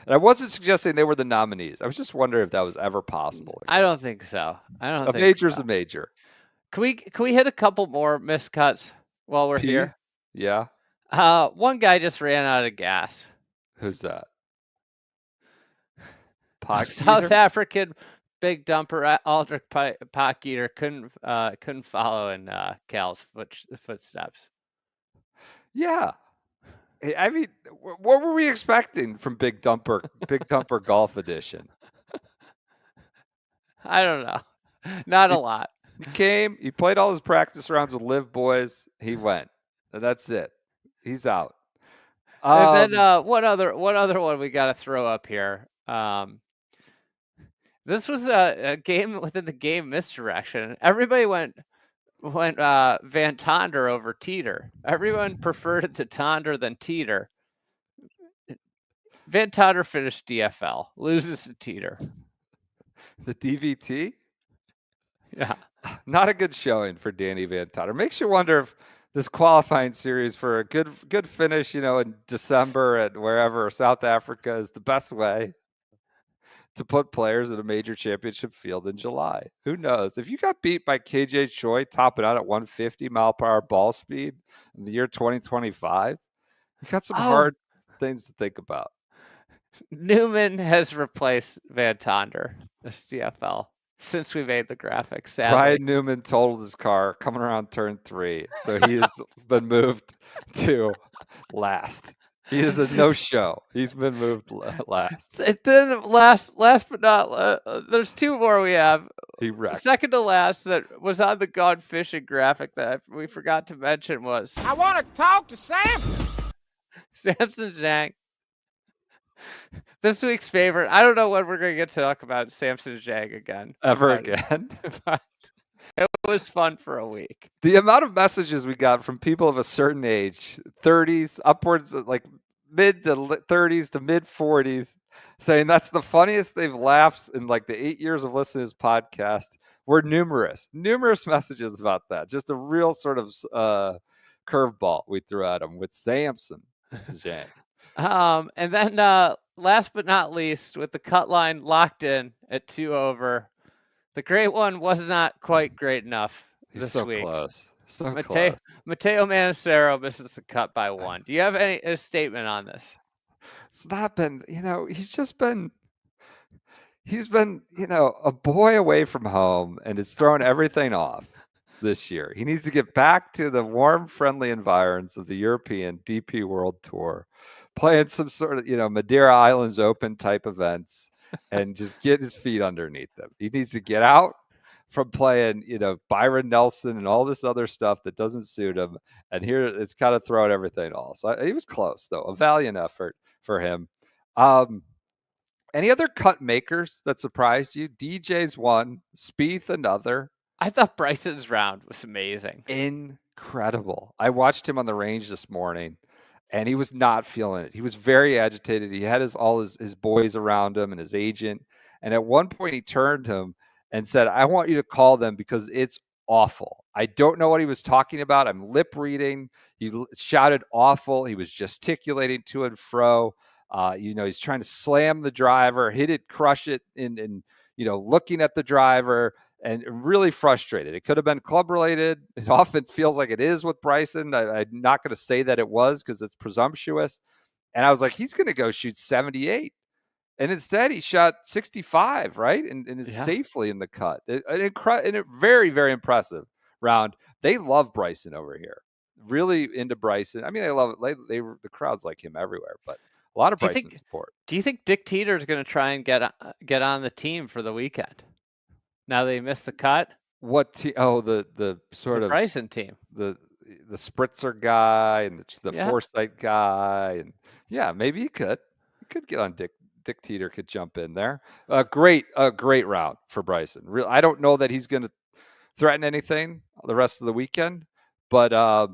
And I wasn't suggesting they were the nominees. I was just wondering if that was ever possible. I don't think so. A major's a major. Can we hit a couple more miscuts while we're here? Yeah. One guy just ran out of gas. Who's that? South African big dumper Aldrich Pock Eater couldn't follow in Cal's footsteps. Yeah. I mean, what were we expecting from Big Dumper Golf Edition? I don't know. Not a lot. He came, he played all his practice rounds with Live Boys. He went. And that's it. He's out. And then what other one we got to throw up here? This was a game within the game misdirection. Everybody went Van Tonder over Teeter. Everyone preferred it to Tonder than Teeter. Van Tonder finished DFL, loses to Teeter. The DVT? Yeah. Not a good showing for Danny Van Tonder. Makes you wonder if this qualifying series for a good finish, in December at wherever, South Africa, is the best way to put players in a major championship field in July. Who knows? If you got beat by KJ Choi topping out at 150 mile per hour ball speed in the year 2025, you got some hard things to think about. Newman has replaced Van Tonder as DFL since we made the graphics. Sadly. Brian Newman totaled his car coming around turn 3, so he has been moved to last. He is a no-show. He's been moved last. Then last but not, there's 2 more we have. He wrecked. Second to last that was on the gone fishing graphic that we forgot to mention was I want to talk to Samson. Samson Zhang. This week's favorite. I don't know when we're going to get to talk about Samson Zhang again. Again? It was fun for a week. The amount of messages we got from people of a certain age, 30s, upwards, like mid to 30s to mid 40s, saying that's the funniest they've laughed in like the 8 years of listening to this podcast, were numerous messages about that. Just a real sort of curveball we threw at them with Samson Zhang. And then last but not least, with the cut line locked in at 2 over, the great one was not quite great enough this week. Close. So close. Matteo Manacero misses the cut by 1. Do you have a statement on this? It's not been, he's been, a boy away from home, and it's thrown everything off this year. He needs to get back to the warm, friendly environs of the European DP World Tour, playing some sort of, Madeira Islands Open type events, and just get his feet underneath them. He needs to get out from playing, Byron Nelson and all this other stuff that doesn't suit him. And here it's kind of throwing everything off. So he was close, though. A valiant effort for him. Any other cut makers that surprised you? DJ's one, Spieth another. I thought Bryson's round was amazing. Incredible. I watched him on the range this morning, and he was not feeling it. He was very agitated. He had all his boys around him and his agent. And at one point, he turned to him and said, I want you to call them because it's awful. I don't know what he was talking about. I'm lip reading. He shouted awful. He was gesticulating to and fro. He's trying to slam the driver, hit it, crush it, and looking at the driver. and really frustrated. It could have been club related. It often feels like it is with Bryson. I'm not going to say that it was because it's presumptuous. And I was like, he's going to go shoot 78. And instead, he shot 65, right? And is safely in the cut. A very, very impressive round. They love Bryson over here. Really into Bryson. I mean, they love it. The crowds like him everywhere, but a lot of Bryson support. Do you think Dick Teeter is going to try and get on the team for the weekend? Now they missed the cut. What team? Oh, the sort the of Bryson team. The spritzer guy and the foresight guy, and maybe he could get on Dick. Dick Teeter could jump in there. A great round for Bryson. I don't know that he's going to threaten anything the rest of the weekend, but a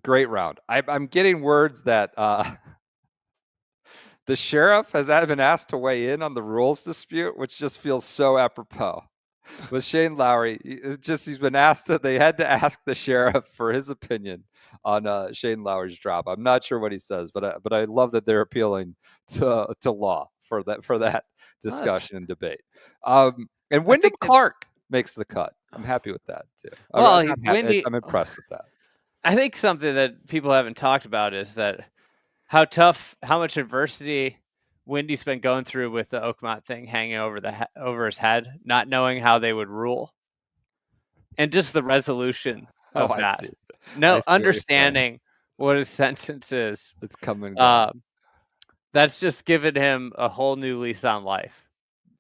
great round. I'm getting words that the sheriff has been asked to weigh in on the rules dispute, which just feels so apropos. With Shane Lowry, he's been asked they had to ask the sheriff for his opinion on Shane Lowry's drop. I'm not sure what he says, but I love that they're appealing to law for that discussion and debate. And Wyndham Clark makes the cut. I'm happy with that too. Well, I'm impressed with that. I think something that people haven't talked about is that how much adversity Windy's been going through with the Oakmont thing hanging over his head, not knowing how they would rule, and just the resolution of that. No understanding what his sentence is. It's coming. That's just given him a whole new lease on life.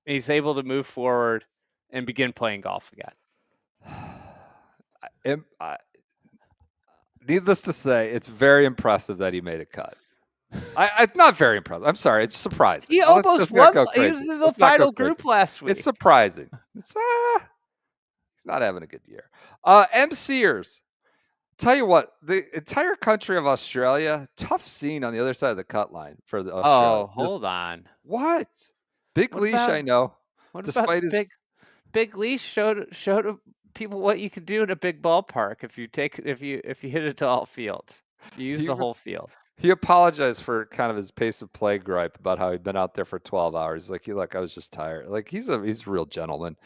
He's able to move forward and begin playing golf again. Needless to say, it's very impressive that he made a cut. I'm not very impressed. I'm sorry. It's surprising. He almost won. He was in the final group last week. It's surprising. He's not having a good year. M. Sears. Tell you what, the entire country of Australia, tough scene on the other side of the cut line for the Australia. Oh, hold on. What? Big leash, I know. What Despite about big leash showed people what you could do in a big ballpark if you hit it to all fields. You use the whole field. He apologized for kind of his pace of play gripe about how he'd been out there for 12 hours. I was just tired. He's a real gentleman.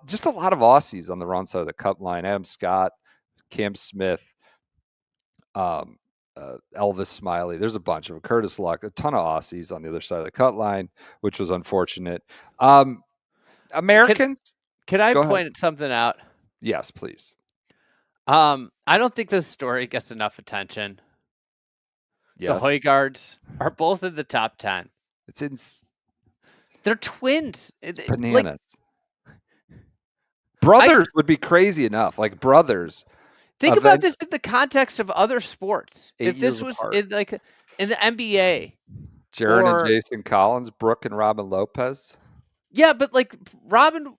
Just a lot of Aussies on the wrong side of the cut line. Adam Scott, Cam Smith, Elvis Smiley. There's a bunch of them. Curtis Luck, a ton of Aussies on the other side of the cut line, which was unfortunate. Americans. Can I point something out? Yes, please. I don't think this story gets enough attention. Yes. The Højgaards are both in the top 10. They're twins. Bananas. Brothers would be crazy enough. Brothers. Think about this in the context of other sports. If this was in the NBA. Jaron and Jason Collins, Brooke and Robin Lopez. Yeah, but Robin,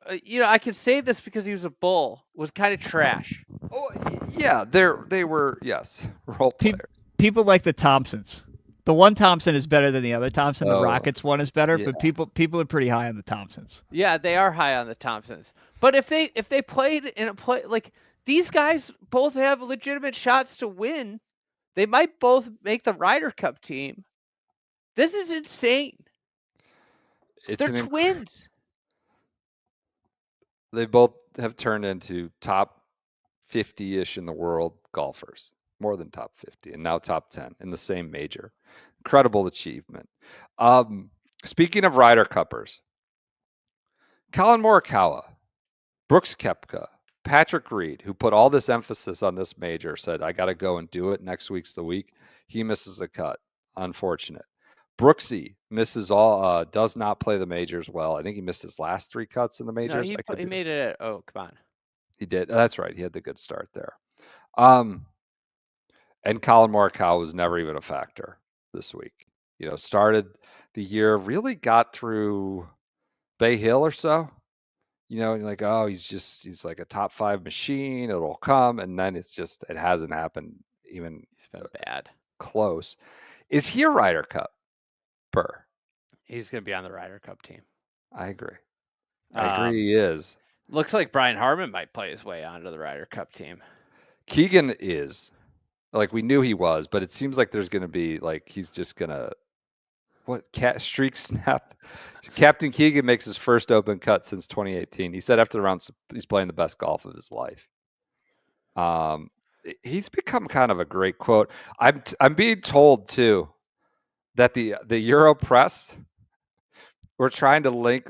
I can say this because he was a Bull, was kind of trash. Oh, yeah, they were, yes, role players. People like the Thompsons. The one Thompson is better than the other Thompson. The Rockets one is better, but people are pretty high on the Thompsons. Yeah, they are high on the Thompsons. But if they played in a play these guys both have legitimate shots to win, they might both make the Ryder Cup team. This is insane. They're twins. They both have turned into top 50-ish in the world golfers. More than top 50 and now top 10 in the same major. Incredible achievement. Speaking of Ryder Cuppers, Colin Morikawa, Brooks Koepka, Patrick Reed, who put all this emphasis on this major, said, I got to go and do it. Next week's the week. He misses a cut. Unfortunate. Brooksy misses does not play the majors well. I think he missed his last 3 cuts in the majors. No, he made it at come on. He did. That's right. He had the good start there. And Colin Morikawa was never even a factor this week. Started the year, really got through Bay Hill or so. You're like, oh, he's like a top 5 machine. It'll come. And then it hasn't happened even. He's been bad. Close. Is he a Ryder Cup? He's going to be on the Ryder Cup team. I agree. He is. Looks like Brian Harman might play his way onto the Ryder Cup team. Keegan is. We knew he was, but it seems like there's going to be, he's just going to What streak snapped? Captain Keegan makes his first open cut since 2018. He said after the round he's playing the best golf of his life. He's become kind of a great quote. I'm being told too that the Euro press were trying to link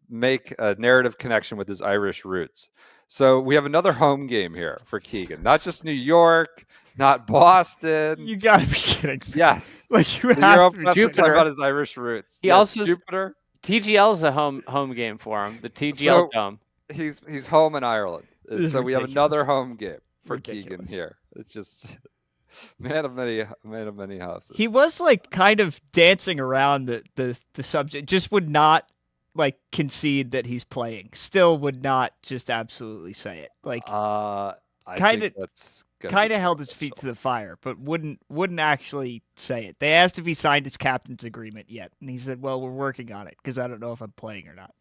make a narrative connection with his Irish roots. So we have another home game here for Keegan, not just New York, not Boston. You gotta be kidding me. Yes, like you the have Euro to be press were kidding. talking about his Irish roots. He Yes, also Jupiter. TGL is a home game for him. The TGL Dome. He's home in Ireland, so we have another home game for Keegan here. It's just man of many houses. He was like kind of dancing around the subject. Just would not like concede that he's playing. Still would not just absolutely say it. Like I kind think of that's kind of held his feet to the fire, but wouldn't actually say it. They asked if he signed his captain's agreement yet, and he said, "Well, we're working on it because I don't know if I'm playing or not."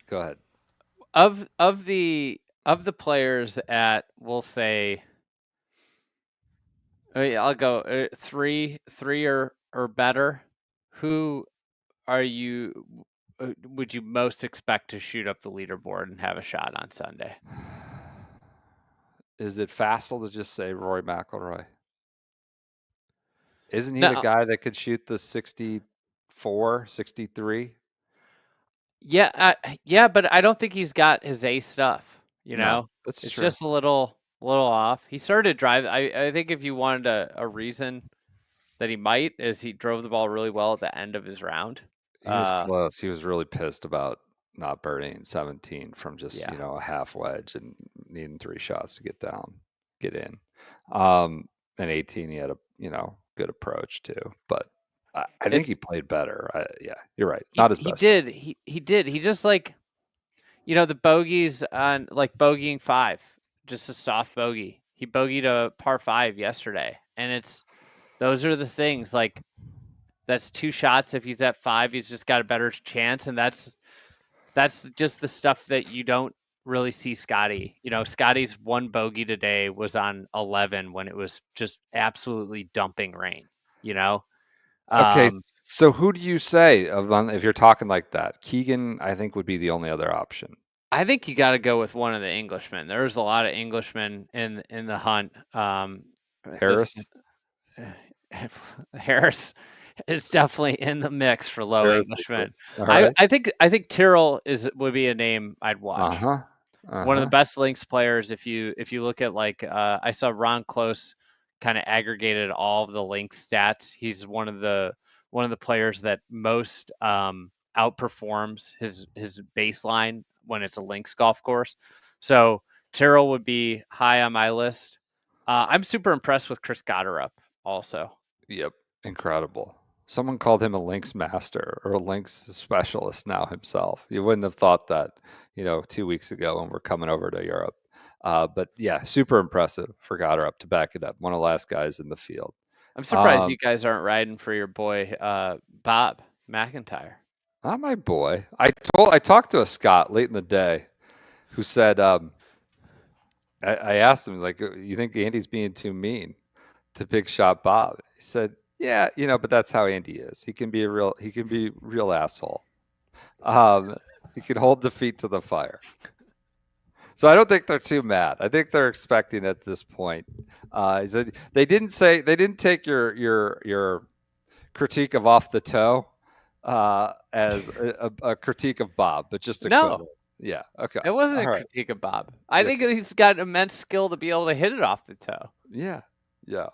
Go ahead. Of the players at, we'll say, I'll go three or better. Who would you most expect to shoot up the leaderboard and have a shot on Sunday? Is it facile to just say Rory McIlroy? Isn't he the guy that could shoot the 64, 63? Yeah, but I don't think he's got his A stuff. That's it's true. just a little off. He started driving. I think if you wanted a reason that he might, is he drove the ball really well at the end of his round. He was close. He was really pissed about not birdying 17 from just a half wedge and needing 3 shots to get in. And 18, he had a good approach too, but I think he played better. You're right. Not his best. He did. He just the bogeys on bogeying 5, just a soft bogey. He bogeyed a par 5 yesterday, and those are the things that's 2 shots. If he's at 5, he's just got a better chance, and that's just the stuff that you don't really see Scottie. Scottie's 1 bogey today was on 11 when it was just absolutely dumping rain. Okay, so who do you say if you're talking like that? Keegan, I think, would be the only other option. I think you got to go with one of the Englishmen. There's a lot of Englishmen in the hunt. Harris. Harris is definitely in the mix for low Harris Englishmen. Right. I think Tyrrell would be a name I'd watch. One of the best links players. If you look at I saw Ron Close kind of aggregated all of the link stats. He's one of the players that most outperforms his baseline when it's a links golf course. So Tyrrell would be high on my list. I'm super impressed with Chris Gotterup also. Yep, incredible. Someone called him a links master or a links specialist now himself. You wouldn't have thought that, 2 weeks ago when we're coming over to Europe. But yeah, super impressive for Gotterup to back it up. One of the last guys in the field. I'm surprised you guys aren't riding for your boy Bob McIntyre. Not my boy. I talked to a Scot late in the day who said, I asked him, you think Andy's being too mean to big shot Bob? He said, yeah, but that's how Andy is. He can be real asshole. He can hold the feet to the fire. So I don't think they're too mad. I think they're expecting at this point. He said they didn't take your critique of off the toe as a critique of Bob, but just a no. Yeah. Okay. It wasn't a critique of Bob. I think he's got immense skill to be able to hit it off the toe. Yeah. Yeah.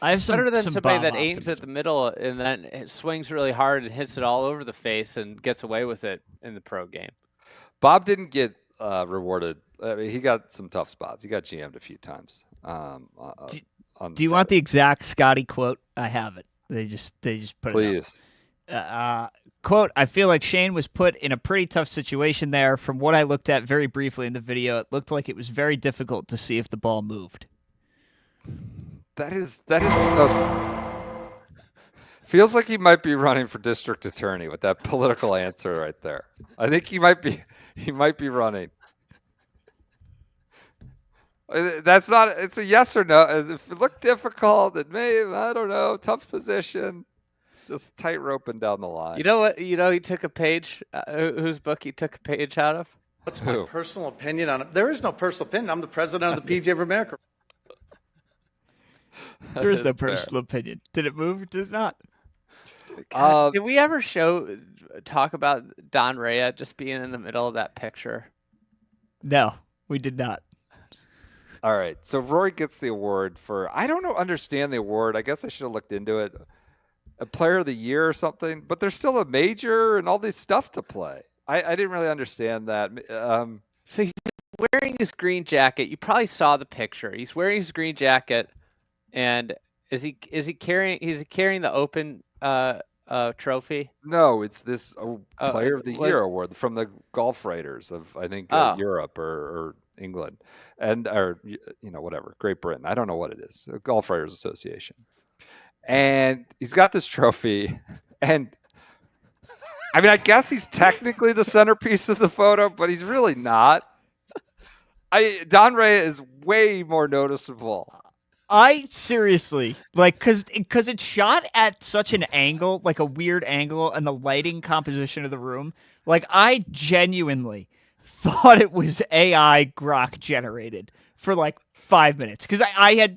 I have better than somebody Bob that aims optimism. at the middle and then it swings really hard and hits it all over the face and gets away with it in the pro game. Bob didn't get rewarded. I mean, he got some tough spots. He got GM'd a few times. Do you want the exact Scottie quote? I have it. They just put Please. it up. Quote, I feel like Shane was put in a pretty tough situation there. From what I looked at very briefly in the video, it looked like it was very difficult to see if the ball moved. That is the most... Feels like he might be running for district attorney with that political answer right there. I think he might be running. That's not. It's a yes or no. If it looked difficult, it may. I don't know. Tough position. Just tight roping down the line. You know what? You know he took a page. Whose book he took a page out of? What's my personal opinion on it? There is no personal opinion. I'm the president of the PGA of America. There is no personal opinion. Did it move or did it not? God, did we ever talk about Don Rea just being in the middle of that picture? No, we did not. All right. So Rory gets the award for, I don't understand the award. I guess I should have looked into it. A player of the year or something, but there's still a major and all this stuff to play. I didn't really understand that. So he's wearing his green jacket. You probably saw the picture. He's wearing his green jacket, and is he carrying the Open trophy? No, it's this Player of the Year award from the golf writers of, I think, Europe or England, or whatever, Great Britain. I don't know what it is. The Golf Writers Association. And he's got this trophy, and I mean, I guess he's technically the centerpiece of the photo, but he's really not. Don Rea is way more noticeable. I seriously, because it's shot at such an angle, like a weird angle, and the lighting composition of the room. Like, I genuinely thought it was AI grok generated for like 5 minutes, because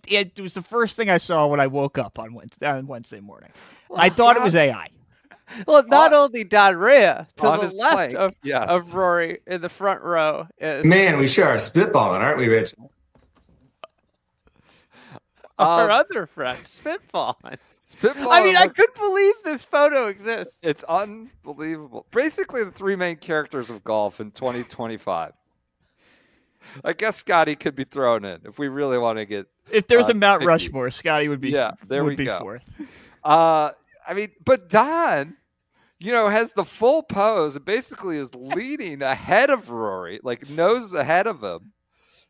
it was the first thing I saw when I woke up on Wednesday morning. Well, I thought it was AI. Well, not only Don Rea, to the left of Rory in the front row is... Man, we sure are spitballing, aren't we, Rich? Our other friend, spitballing. I mean, I couldn't believe this photo exists. It's unbelievable. Basically, the three main characters of golf in 2025. I guess Scottie could be thrown in if we really want to get. If there's a Mount Rushmore, Scottie would be. Yeah, there we go. Fourth. I mean, but Don, has the full pose and basically is leading ahead of Rory, like nose ahead of him.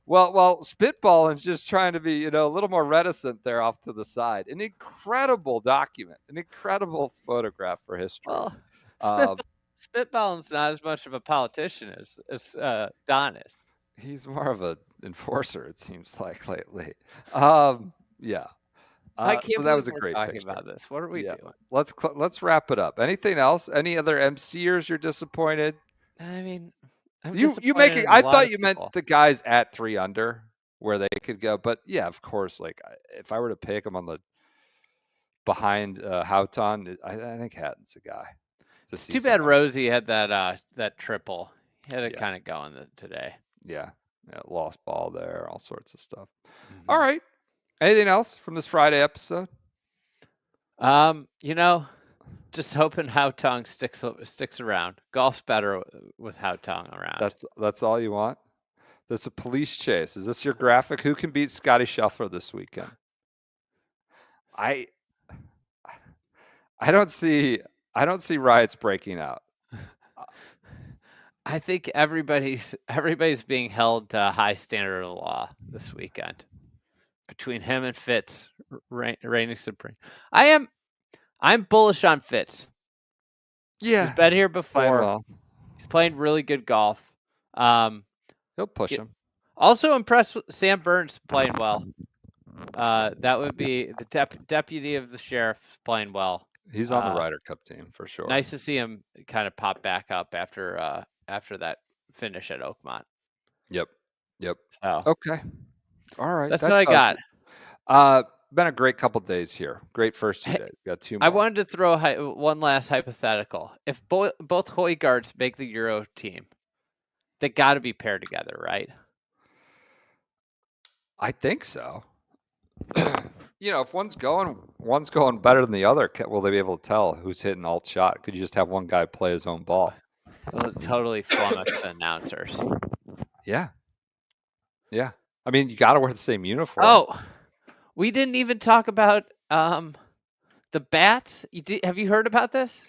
Well, spitball is just trying to be, a little more reticent there off to the side. An incredible document, an incredible photograph for history. Well, spitballing's not as much of a politician as Don is. He's more of an enforcer, it seems like, lately. Yeah. I can't so that was a we're great talking picture. about this. What are we doing? Let's wrap it up. Anything else? Any other MCers you're disappointed? I mean, you make it. I thought you meant the guys at 3 under where they could go, but yeah, of course. Like if I were to pick them on the behind Houghton, I think Hatton's the guy. It's too bad Rosie had that triple. He had it kind of going today. Yeah, lost ball there, all sorts of stuff. Mm-hmm. All right. Anything else from this Friday episode? Just hoping Houghton sticks around. Golf's better with Houghton around. That's all you want? That's a police chase. Is this your graphic? Who can beat Scottie Scheffler this weekend? I don't see riots breaking out. I think everybody's being held to a high standard of the law this weekend. Between him and Fitz reigning supreme. I'm bullish on Fitz. Yeah. He's been here before. He's playing really good golf. He'll push him. Also impressed with Sam Burns playing well. That would be the deputy of the sheriff playing well. He's on the Ryder Cup team for sure. Nice to see him kind of pop back up after that finish at Oakmont. Yep. So, okay. All right. That's what I got. Been a great couple days here. Great first 2 days. Got 2 more. I wanted to throw one last hypothetical. If both Højgaards make the Euro team, they got to be paired together, right? I think so. If one's going better than the other, will they be able to tell who's hitting alt shot? Could you just have one guy play his own ball? Well, totally flummox the announcers. Yeah. I mean, you got to wear the same uniform. Oh, we didn't even talk about the bats. Have you heard about this?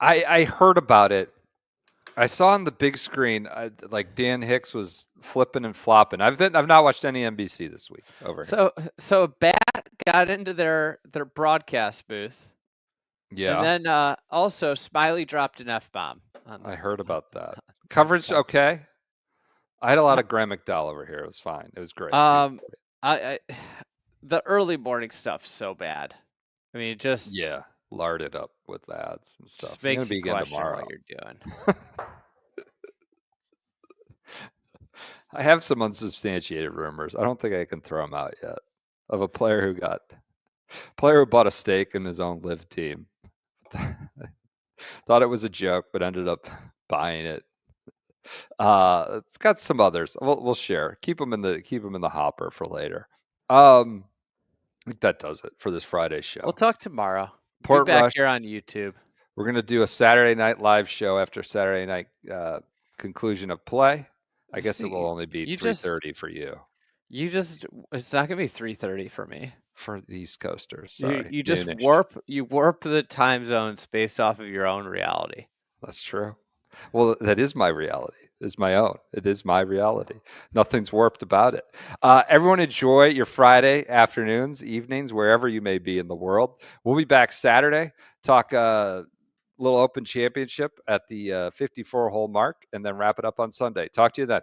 I heard about it. I saw on the big screen, like Dan Hicks was flipping and flopping. I've not watched any NBC this week over here. So a bat got into their broadcast booth. Yeah. And then also Smiley dropped an F-bomb. I heard about that. Coverage okay? I had a lot of Graham McDowell over here. It was fine. It was great. I the early morning stuff's so bad. I mean, just Yeah, lard it up with ads and stuff. just I'm gonna makes you begin question tomorrow. what you're doing. I have some unsubstantiated rumors. I don't think I can throw them out yet. Of a player who bought a stake in his own live team. Thought it was a joke, but ended up buying it. It's got some others. We'll share. Keep them in the hopper for later. I think that does it for this Friday show. We'll talk tomorrow. Portrush. Be back here on YouTube. We're gonna do a Saturday night live show after Saturday night conclusion of play. I guess it will only be 3:30 for you. It's not gonna be 3:30 for me. For the East Coasters. Sorry. You just Noonish. warp the time zones based off of your own reality. That's true. Well, that is my reality. It's my own. It is my reality. Nothing's warped about it. Everyone enjoy your Friday afternoons, evenings, wherever you may be in the world. We'll be back Saturday, talk little Open Championship at the 54-hole mark, and then wrap it up on Sunday. Talk to you then.